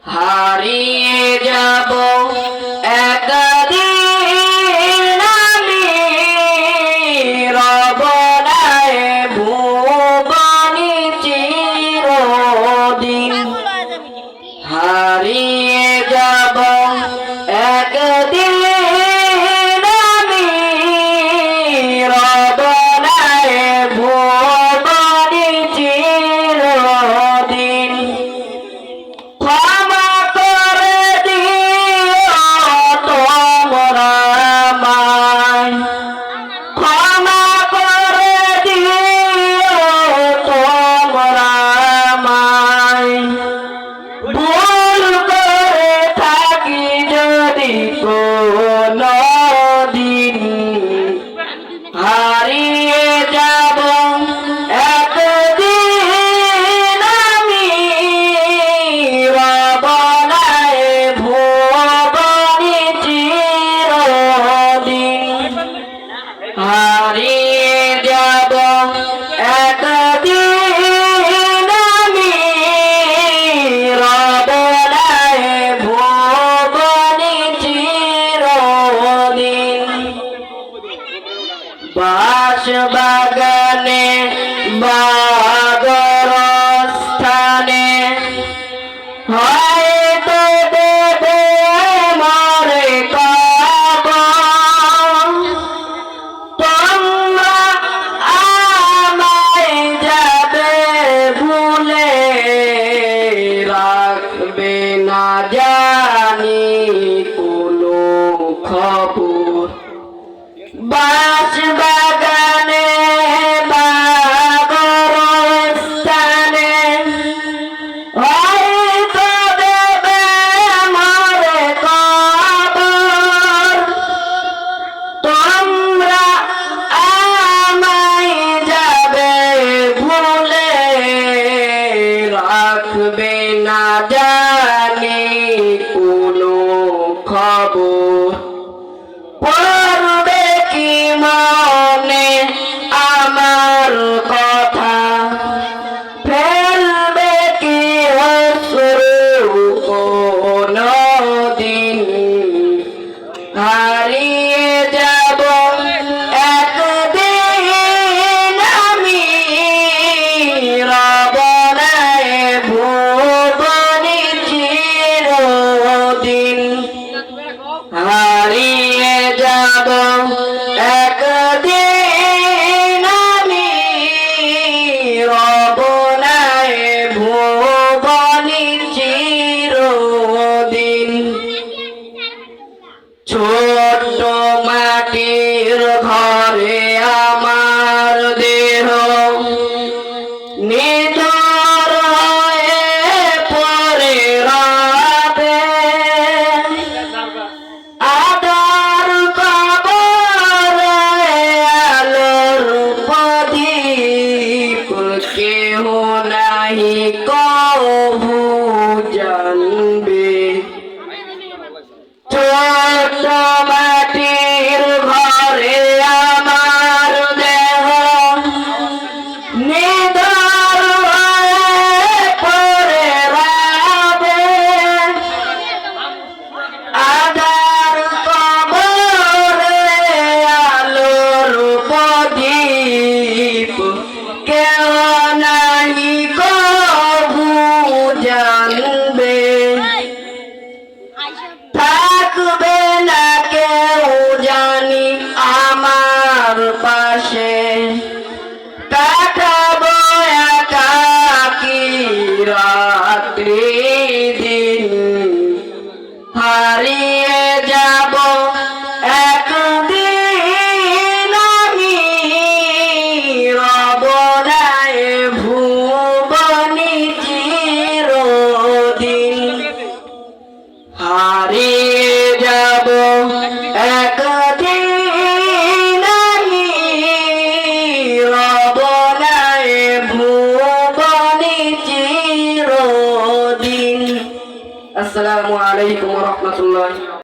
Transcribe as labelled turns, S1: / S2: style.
S1: হারিয়ে যাব একদিন আমি রব নাই ভুবনে চিরদিন। হারিয়ে যাব একদিন আমি রব নাই ভুবনে চিরদিন। ক্ষমা করে দিও তোমরা আমায়, ক্ষমা করে দিও তোমরা আমায়। ভুল করে থাকি যদি কোনদিন, হারিয়ে যাব একদিন আমি রব নাই ভুবনে চিরদিন। হারিয়ে যাব একদিন আমি রব নাই ভুবনে চিরদিন। বাস বাগানে বাগরস্থানে হয়তো দেবে মরে কবর। তোমরা আমায় যাবে ভুলে, রাখবে না জানি কোনো খবর। বাস বাগানে বাগরস্থানে হয়তো দেবে মরে কবর। তোমরা আমায় যাবে ভুলে, রাখবে না জানি কোনো খবর। পড়বে কি মনে আমার কথা, ফেলবে কি অশ্রু কোনদিন। হারিয়ে যাব একদিন আমি রব নাই ভুবনে চিরদিন। হারিয়ে যাব একদিন আমি রব নাই ভুবনে চিরদিন। ছোট্ট মাটির ঘরে আমার দেহ নিথর হয়ে পড়ে রবে। আদার কবরে আলোর প্রদীপ কেহ নাহি কভু জানবে। ছোট্ট মাটির ঘরে আমার দেহ নিথর হয়ে পড়ে রবে। আদার কবরে আলোর প্রদীপ কেহ নাহি কভু জানবে। থাকবে না কেউ জানি আমার পাশে, কাটাবো একাকী রাত্রি দিন। হারিয়ে যাব একদিন আমি রব নাই ভুবনে চিরদিন। হারিয়ে যাব একদিন আমি রব নাই ভুবনে চিরদিন। আসসালামু আলাইকুম ওয়া রাহমাতুল্লাহ।